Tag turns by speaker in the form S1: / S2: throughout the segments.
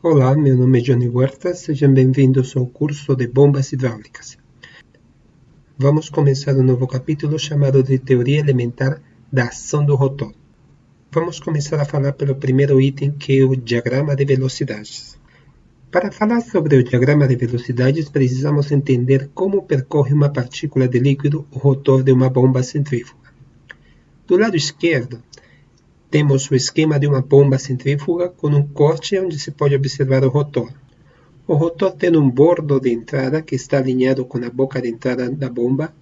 S1: Olá, meu nome é Johnny Huerta, sejam bem-vindos ao curso de Bombas Hidráulicas. Vamos começar um novo capítulo chamado de Teoria Elementar da Ação do Rotor. Vamos começar a falar pelo primeiro item, que é o diagrama de velocidades. Para falar sobre o diagrama de velocidades, precisamos entender como percorre uma partícula de líquido o rotor de uma bomba centrífuga. Do lado esquerdo, temos o esquema de uma bomba centrífuga com um corte onde se pode observar o rotor. O rotor tem um bordo de entrada que está alinhado com a boca de entrada da bomba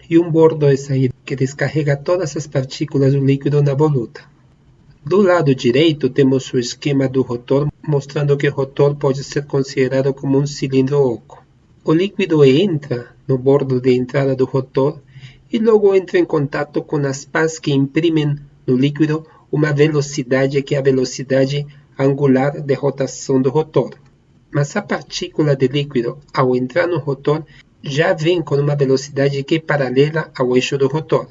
S1: e um bordo de saída que descarrega todas as partículas do líquido na voluta. Do lado direito temos o esquema do rotor, mostrando que o rotor pode ser considerado como um cilindro oco. O líquido entra no bordo de entrada do rotor e logo entra em contato com as pás que imprimem no líquido uma velocidade que é a velocidade angular de rotação do rotor. Mas a partícula de líquido, ao entrar no rotor, já vem com uma velocidade que é paralela ao eixo do rotor.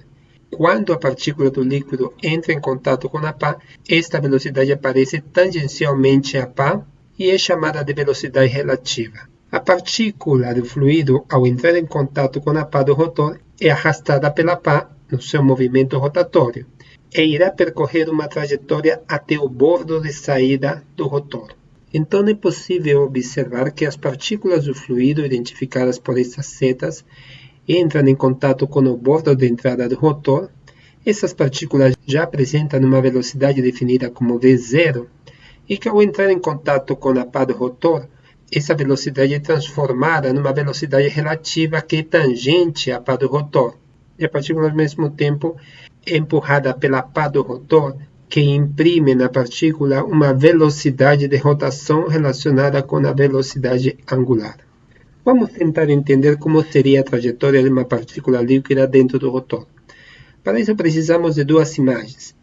S1: Quando a partícula do líquido entra em contato com a pá, esta velocidade aparece tangencialmente à pá e é chamada de velocidade relativa. A partícula do fluido, ao entrar em contato com a pá do rotor, é arrastada pela pá no seu movimento rotatório e irá percorrer uma trajetória até o bordo de saída do rotor. Então é possível observar que as partículas do fluido, identificadas por estas setas, entram em contato com o bordo de entrada do rotor. Essas partículas já apresentam uma velocidade definida como V0 e que ao entrar em contato com a pá do rotor, essa velocidade é transformada numa velocidade relativa que é tangente à pá do rotor. E a partícula, ao mesmo tempo, é empurrada pela pá do rotor, que imprime na partícula uma velocidade de rotação relacionada com a velocidade angular. Vamos tentar entender como seria a trajetória de uma partícula líquida dentro do rotor. Para isso precisamos de duas imagens.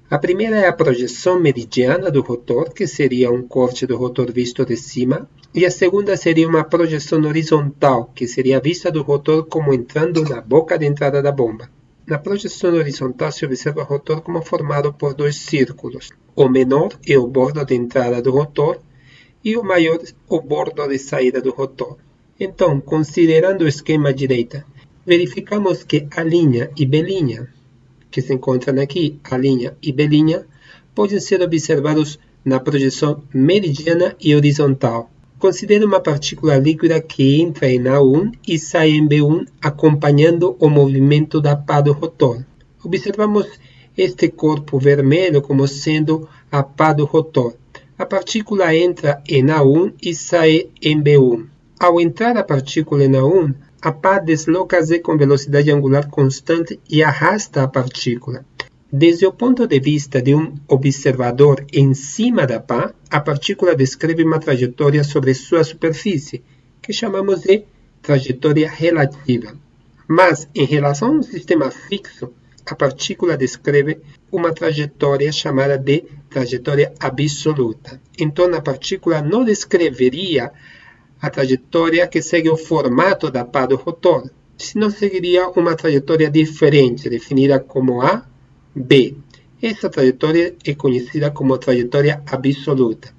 S1: A primeira é a projeção meridiana do rotor, que seria um corte do rotor visto de cima, e a segunda seria uma projeção horizontal, que seria a vista do rotor como entrando na boca de entrada da bomba. Na projeção horizontal se observa o rotor como formado por dois círculos. O menor é o bordo de entrada do rotor e o maior o bordo de saída do rotor. Então, considerando o esquema à direita, verificamos que a linha e B', que se encontram aqui, a linha e B', podem ser observados na projeção meridiana e horizontal. Considere uma partícula líquida que entra em A1 e sai em B1, acompanhando o movimento da pá do rotor. Observamos este corpo vermelho como sendo a pá do rotor. A partícula entra em A1 e sai em B1. Ao entrar a partícula em A1, a pá desloca-se com velocidade angular constante e arrasta a partícula. Desde o ponto de vista de um observador em cima da pá, a partícula descreve uma trajetória sobre sua superfície, que chamamos de trajetória relativa. Mas, em relação a um sistema fixo, a partícula descreve uma trajetória chamada de trajetória absoluta. Então, a partícula não descreveria a trajetória que segue o formato da pá do rotor, senão seguiria uma trajetória diferente, definida como A, B. Essa trajetória é conhecida como trajetória absoluta.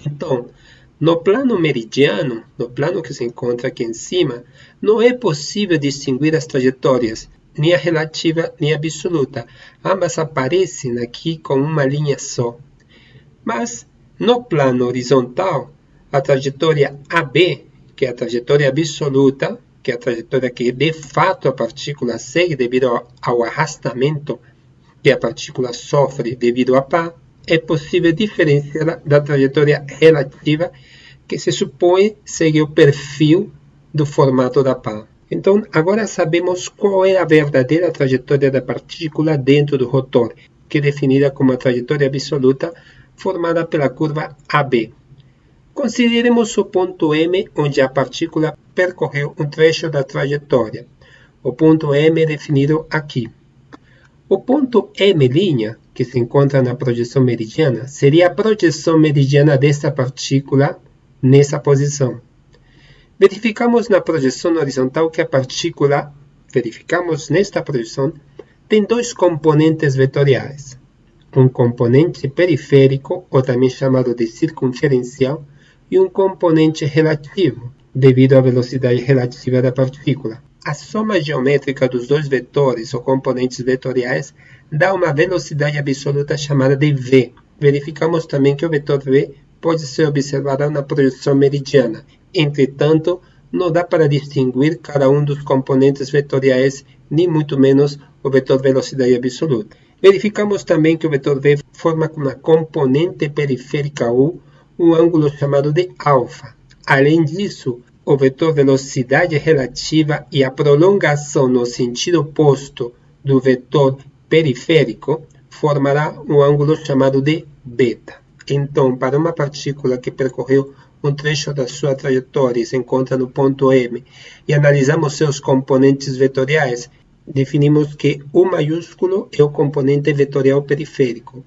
S1: Então, no plano meridiano, no plano que se encontra aqui em cima, não é possível distinguir as trajetórias, nem a relativa nem a absoluta. Ambas aparecem aqui com uma linha só. Mas, no plano horizontal, a trajetória AB, que é a trajetória absoluta, que é a trajetória que de fato a partícula segue devido ao arrastamento que a partícula sofre devido à pá, é possível diferenciá-la da trajetória relativa, que se supõe segue o perfil do formato da pá. Então, agora sabemos qual é a verdadeira trajetória da partícula dentro do rotor, que é definida como a trajetória absoluta formada pela curva AB. Consideremos o ponto M, onde a partícula percorreu um trecho da trajetória. O ponto M é definido aqui. O ponto M', que se encontra na projeção meridiana, seria a projeção meridiana dessa partícula nessa posição. Verificamos na projeção horizontal que a partícula, verificamos nesta projeção, tem dois componentes vetoriais. um componente periférico, ou também chamado de circunferencial, e um componente relativo, devido à velocidade relativa da partícula. A soma geométrica dos dois vetores ou componentes vetoriais dá uma velocidade absoluta chamada de v. Verificamos também que o vetor v pode ser observado na projeção meridiana. Entretanto, não dá para distinguir cada um dos componentes vetoriais, nem muito menos o vetor velocidade absoluta. Verificamos também que o vetor v forma com a componente periférica u um ângulo chamado de alfa. Além disso, o vetor velocidade relativa e a prolongação no sentido oposto do vetor periférico formará um ângulo chamado de beta. Então, para uma partícula que percorreu um trecho da sua trajetória e se encontra no ponto M, e analisamos seus componentes vetoriais, definimos que U maiúsculo é o componente vetorial periférico,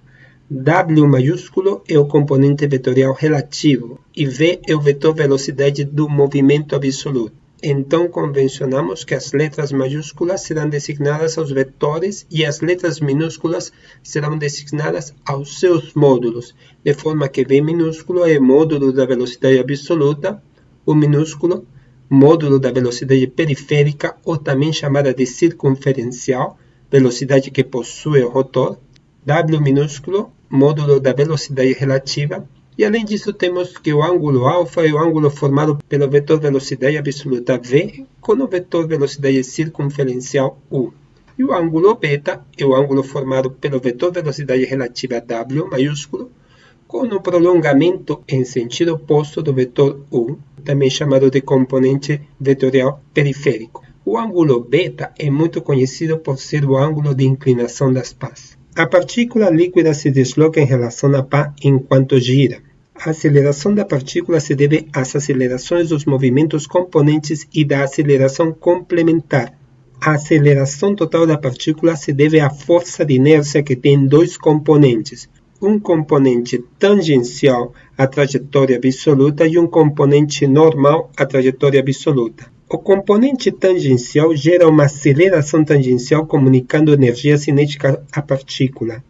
S1: W maiúsculo é o componente vetorial relativo e V é o vetor velocidade do movimento absoluto. Então, convencionamos que as letras maiúsculas serão designadas aos vetores e as letras minúsculas serão designadas aos seus módulos, de forma que V minúsculo é módulo da velocidade absoluta, U minúsculo, módulo da velocidade periférica, ou também chamada de circunferencial, velocidade que possui o rotor, W minúsculo, módulo da velocidade relativa, e além disso temos que o ângulo alfa é o ângulo formado pelo vetor velocidade absoluta V com o vetor velocidade circunferencial U. E o ângulo beta é o ângulo formado pelo vetor velocidade relativa W maiúsculo com o prolongamento em sentido oposto do vetor U, também chamado de componente vetorial periférico. O ângulo beta é muito conhecido por ser o ângulo de inclinação das pás. A partícula líquida se desloca em relação à pá enquanto gira. A aceleração da partícula se deve às acelerações dos movimentos componentes e da aceleração complementar. A aceleração total da partícula se deve à força de inércia que tem dois componentes, um componente tangencial à trajetória absoluta e um componente normal à trajetória absoluta. O componente tangencial gera uma aceleração tangencial comunicando energia cinética à partícula.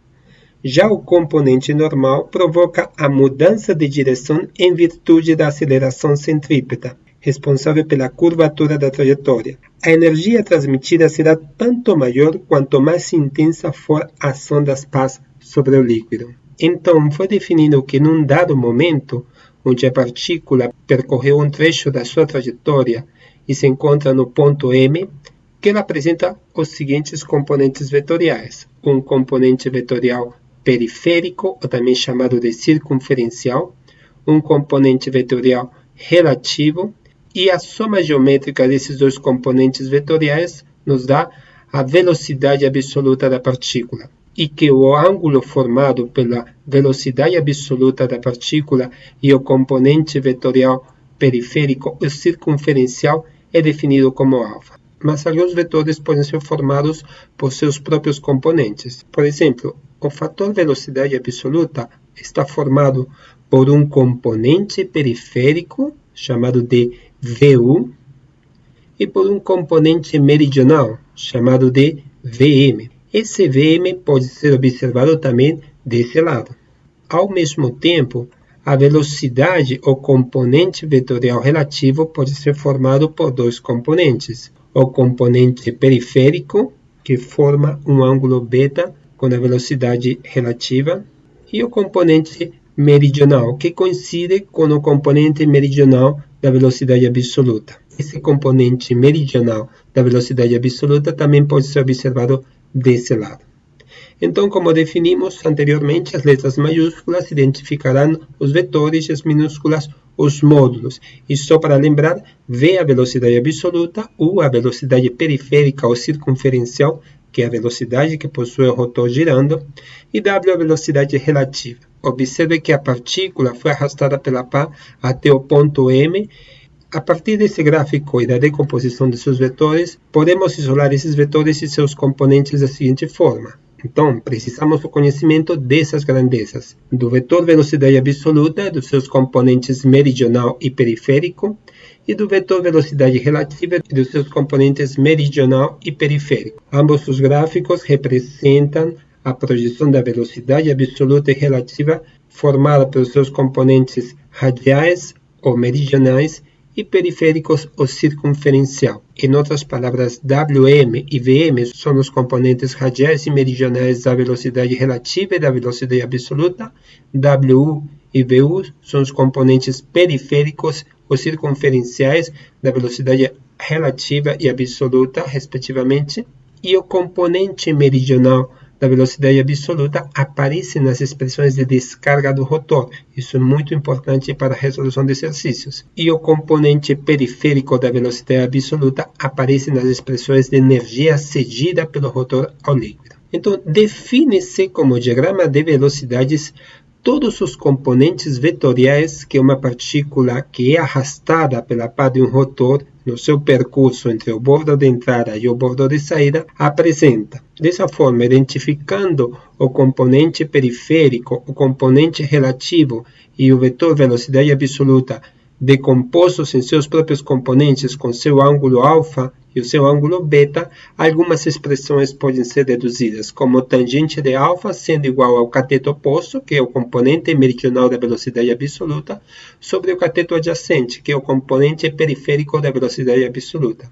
S1: Já o componente normal provoca a mudança de direção em virtude da aceleração centrípeta, responsável pela curvatura da trajetória. A energia transmitida será tanto maior quanto mais intensa for a ação das pás sobre o líquido. Então, foi definido que num dado momento, onde a partícula percorreu um trecho da sua trajetória e se encontra no ponto M, que ela apresenta os seguintes componentes vetoriais. Um componente vetorial periférico, ou também chamado de circunferencial, um componente vetorial relativo, e a soma geométrica desses dois componentes vetoriais nos dá a velocidade absoluta da partícula, e que o ângulo formado pela velocidade absoluta da partícula e o componente vetorial periférico, o circunferencial, é definido como alfa. Mas alguns vetores podem ser formados por seus próprios componentes. Por exemplo, o fator velocidade absoluta está formado por um componente periférico, chamado de VU, e por um componente meridional, chamado de VM. Esse VM pode ser observado também desse lado. Ao mesmo tempo, a velocidade ou componente vetorial relativo pode ser formado por dois componentes. O componente periférico, que forma um ângulo beta com a velocidade relativa, e o componente meridional, que coincide com o componente meridional da velocidade absoluta. Esse componente meridional da velocidade absoluta também pode ser observado desse lado. Então, como definimos anteriormente, as letras maiúsculas identificarão os vetores e as minúsculas os módulos. E só para lembrar, V a velocidade absoluta, U a velocidade periférica ou circunferencial, que é a velocidade que possui o rotor girando, e W a velocidade relativa. Observe que a partícula foi arrastada pela pá até o ponto M. A partir desse gráfico e da decomposição de seus vetores, podemos isolar esses vetores e seus componentes da seguinte forma. Então, precisamos do conhecimento dessas grandezas, do vetor velocidade absoluta, dos seus componentes meridional e periférico, e do vetor velocidade relativa e dos seus componentes meridional e periférico. Ambos os gráficos representam a projeção da velocidade absoluta e relativa formada pelos seus componentes radiais ou meridionais e periféricos ou circunferencial. Em outras palavras, Wm e Vm são os componentes radiais e meridionais da velocidade relativa e da velocidade absoluta. Wu e Vu são os componentes periféricos ou circunferenciais da velocidade relativa e absoluta, respectivamente, e o componente meridional da velocidade absoluta aparece nas expressões de descarga do rotor. Isso é muito importante para a resolução de exercícios. E o componente periférico da velocidade absoluta aparece nas expressões de energia cedida pelo rotor ao líquido. Então, define-se como diagrama de velocidades todos os componentes vetoriais que uma partícula que é arrastada pela pá de um rotor no seu percurso entre o bordo de entrada e o bordo de saída apresenta. Dessa forma, identificando o componente periférico, o componente relativo e o vetor velocidade absoluta decompostos em seus próprios componentes com seu ângulo alfa e o seu ângulo beta, algumas expressões podem ser deduzidas, como tangente de alfa sendo igual ao cateto oposto, que é o componente meridional da velocidade absoluta, sobre o cateto adjacente, que é o componente periférico da velocidade absoluta.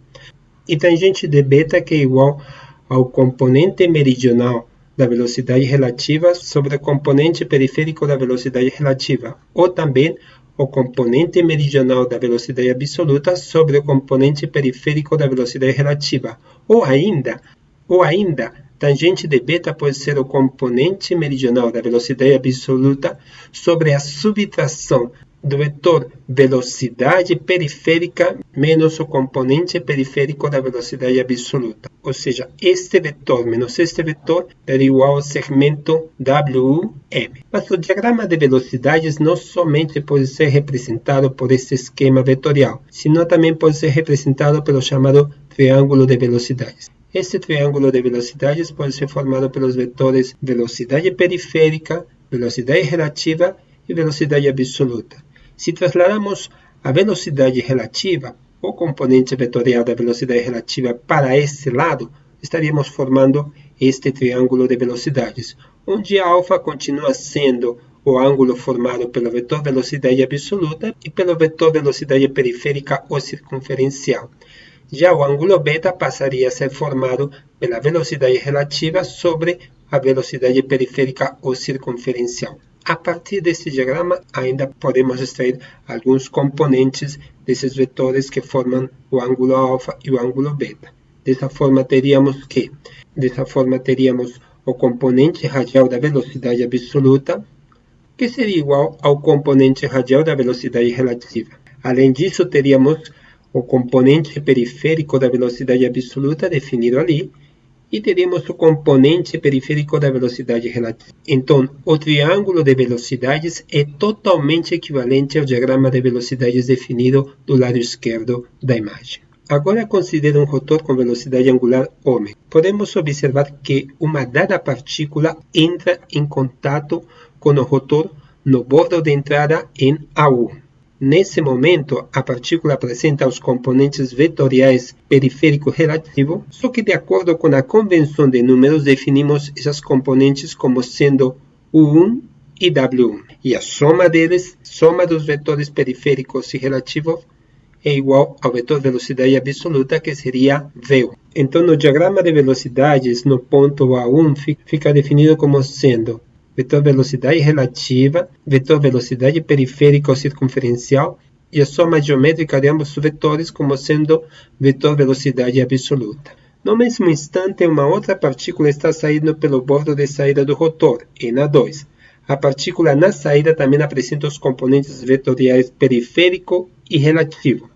S1: E tangente de beta, que é igual ao componente meridional da velocidade relativa sobre o componente periférico da velocidade relativa, ou também o componente meridional da velocidade absoluta sobre o componente periférico da velocidade relativa. Ou ainda, tangente de beta pode ser o componente meridional da velocidade absoluta sobre a subtração do vetor velocidade periférica menos o componente periférico da velocidade absoluta. Ou seja, este vetor menos este vetor é igual ao segmento WM. Mas o diagrama de velocidades não somente pode ser representado por este esquema vetorial, sino também pode ser representado pelo chamado triângulo de velocidades. Este triângulo de velocidades pode ser formado pelos vetores velocidade periférica, velocidade relativa e velocidade absoluta. Se trasladamos a velocidade relativa, o componente vetorial da velocidade relativa para esse lado, estaríamos formando este triângulo de velocidades, onde alfa continua sendo o ângulo formado pelo vetor velocidade absoluta e pelo vetor velocidade periférica ou circunferencial. Já o ângulo beta passaria a ser formado pela velocidade relativa sobre a velocidade periférica ou circunferencial. A partir deste diagrama, ainda podemos extrair alguns componentes desses vetores que formam o ângulo alfa e o ângulo beta. Dessa forma, teríamos o componente radial da velocidade absoluta, que seria igual ao componente radial da velocidade relativa. Além disso, teríamos o componente periférico da velocidade absoluta definido ali, e teríamos o componente periférico da velocidade relativa. Então, o triângulo de velocidades é totalmente equivalente ao diagrama de velocidades definido do lado esquerdo da imagem. Agora considere um rotor com velocidade angular ω. Podemos observar que uma dada partícula entra em contato com o rotor no bordo de entrada em AU. Nesse momento, a partícula apresenta os componentes vetoriais periférico relativo, só que de acordo com a convenção de números, definimos esses componentes como sendo U1 e W1. E a soma deles, soma dos vetores periféricos e relativos, é igual ao vetor velocidade absoluta, que seria V1. Então, no diagrama de velocidades, no ponto A1 fica definido como sendo vetor velocidade relativa, vetor velocidade periférica ou circunferencial, e a soma geométrica de ambos os vetores como sendo vetor velocidade absoluta. No mesmo instante, uma outra partícula está saindo pelo bordo de saída do rotor, NA2. A partícula na saída também apresenta os componentes vetoriais periférico e relativo.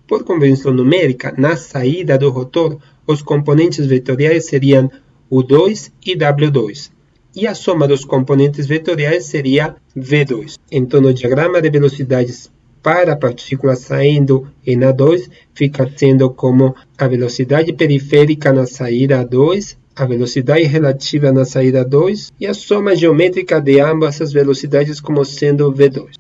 S1: Por convenção numérica, na saída do rotor, os componentes vetoriais seriam U2 e W2. E a soma dos componentes vetoriais seria V2. Então, no diagrama de velocidades para a partícula saindo em A2, fica sendo como a velocidade periférica na saída A2, a velocidade relativa na saída 2 e a soma geométrica de ambas as velocidades como sendo V2.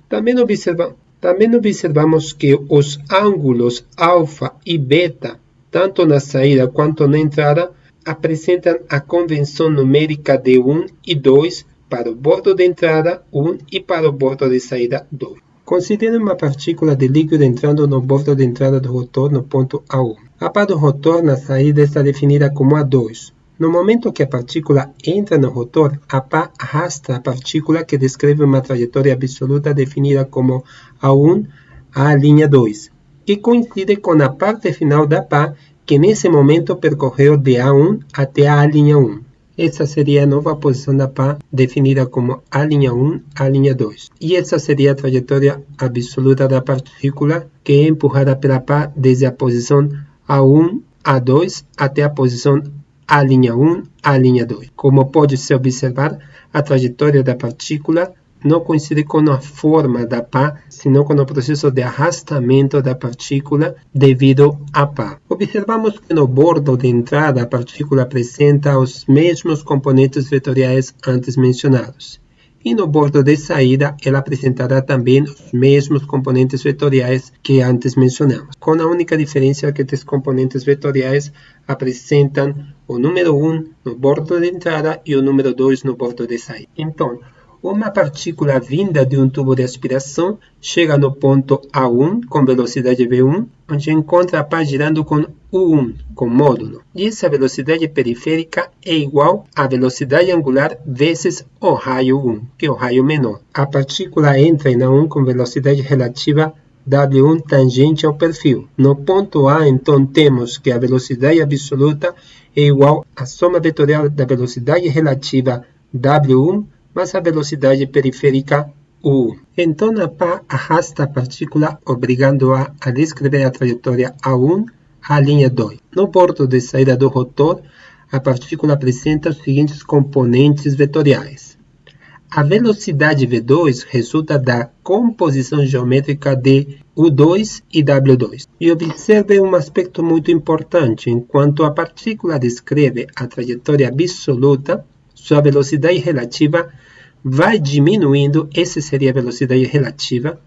S1: Também observamos que os ângulos alfa e beta, tanto na saída quanto na entrada, apresentam a convenção numérica de 1 e 2 para o bordo de entrada 1 e para o bordo de saída 2. Considere uma partícula de líquido entrando no bordo de entrada do rotor no ponto A1. A pá do rotor na saída está definida como A2. No momento que a partícula entra no rotor, a pá arrasta a partícula que descreve uma trajetória absoluta definida como A1 a linha 2, que coincide com a parte final da pá que nesse momento percorreu de A1 até a linha 1. Essa seria a nova posição da pá, definida como a linha 1 a linha 2. E essa seria a trajetória absoluta da partícula, que é empurrada pela pá desde a posição A1, A2 até a posição a linha 1 a linha 2. Como pode-se observar, a trajetória da partícula não coincide com a forma da pá, senão com o processo de arrastamento da partícula devido à pá. Observamos que no bordo de entrada a partícula apresenta os mesmos componentes vetoriais antes mencionados. E no bordo de saída, ela apresentará também os mesmos componentes vetoriais que antes mencionamos, com a única diferença que estes componentes vetoriais apresentam o número 1 no bordo de entrada e o número 2 no bordo de saída. Então, uma partícula vinda de um tubo de aspiração chega no ponto A1 com velocidade V1, onde encontra a pá girando com U1, com módulo. E essa velocidade periférica é igual à velocidade angular vezes o raio 1, que é o raio menor. A partícula entra em A1 com velocidade relativa W1 tangente ao perfil. No ponto A, então, temos que a velocidade absoluta é igual à soma vetorial da velocidade relativa W1 mas a velocidade periférica U. Então, a pá arrasta a partícula, obrigando-a a descrever a trajetória A1 à linha 2. No bordo de saída do rotor, a partícula apresenta os seguintes componentes vetoriais. A velocidade V2 resulta da composição geométrica de U2 e W2. E observe um aspecto muito importante. Enquanto a partícula descreve a trajetória absoluta, sua velocidade relativa vai diminuindo, essa seria a velocidade relativa,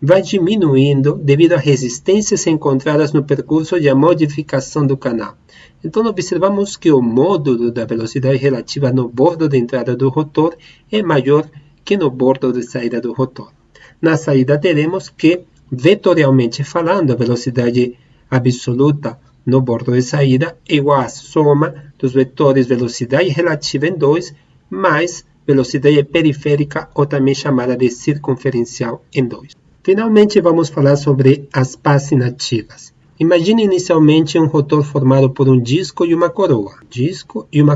S1: vai diminuindo devido a resistências encontradas no percurso e a modificação do canal. Então, observamos que o módulo da velocidade relativa no bordo de entrada do rotor é maior que no bordo de saída do rotor. Na saída, teremos que, vetorialmente falando, a velocidade absoluta no bordo de saída é igual à soma dos vetores velocidade relativa em 2 mais velocidade periférica, ou também chamada de circunferencial, em 2. Finalmente, vamos falar sobre as pás inativas. Imagine inicialmente um rotor formado por um disco e uma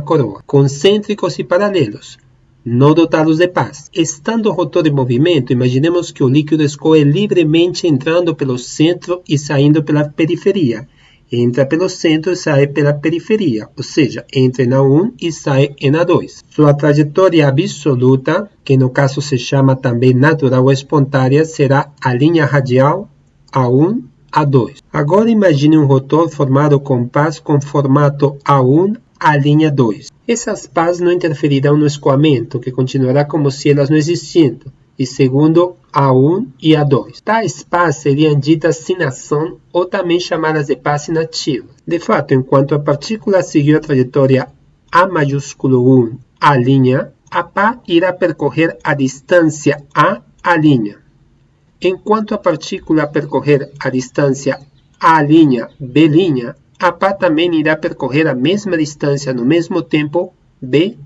S1: coroa, concêntricos e paralelos, não dotados de pás. Estando o rotor em movimento, imaginemos que o líquido escoe livremente entrando pelo centro e saindo pela periferia. Entra pelo centro e sai pela periferia, ou seja, entra em A1 e sai em A2. Sua trajetória absoluta, que no caso se chama também natural ou espontânea, será a linha radial A1, A2. Agora imagine um rotor formado com pás com formato A1 a linha 2. Essas pás não interferirão no escoamento, que continuará como se elas não existissem, e segundo A1 e A2. Tais pás seriam ditas sinação ou também chamadas de pás inativas. De fato, enquanto a partícula seguiu a trajetória A maiúsculo 1 a linha, a pá irá percorrer a distância A linha. Enquanto a partícula percorrer a distância A B', a pá também irá percorrer a mesma distância no mesmo tempo B',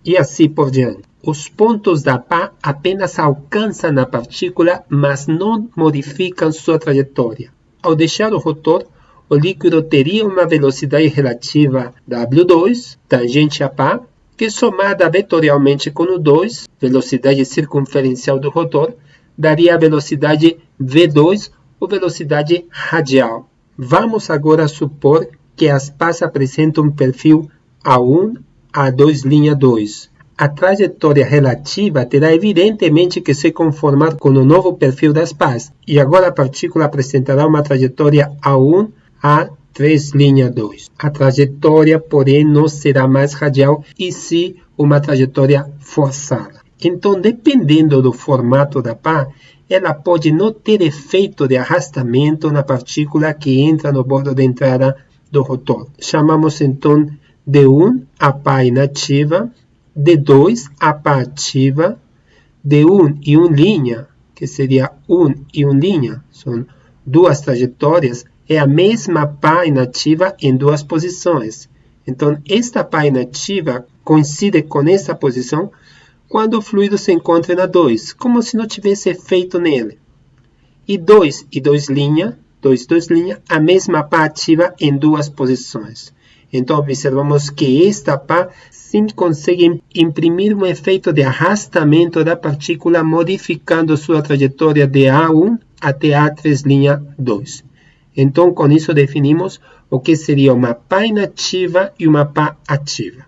S1: e assim por diante. Os pontos da pá apenas alcançam a partícula, mas não modificam sua trajetória. Ao deixar o rotor, o líquido teria uma velocidade relativa W2, tangente à pá, que somada vetorialmente com o 2, velocidade circunferencial do rotor, daria a velocidade V2, ou velocidade radial. Vamos agora supor que as pás apresentam um perfil A1, A2, linha 2. A trajetória relativa terá evidentemente que se conformar com o novo perfil das pás, e agora a partícula apresentará uma trajetória A1 a 3, linha 2. A trajetória, porém, não será mais radial, e sim uma trajetória forçada. Então, dependendo do formato da pá, ela pode não ter efeito de arrastamento na partícula que entra no bordo de entrada do rotor. Chamamos então de 1 a pá inativa, de 2 a pá ativa, de 1 e 1 linha, que seria 1 e 1 linha, são duas trajetórias, é a mesma pá inativa em duas posições. Então, esta pá inativa coincide com essa posição quando o fluido se encontra na 2, como se não tivesse efeito nele. E 2 e 2 linha, a mesma pá ativa em duas posições. Então, observamos que esta pá sim consegue imprimir um efeito de arrastamento da partícula, modificando sua trajetória de A1 até A3'2. Então, com isso definimos o que seria uma pá inativa e uma pá ativa.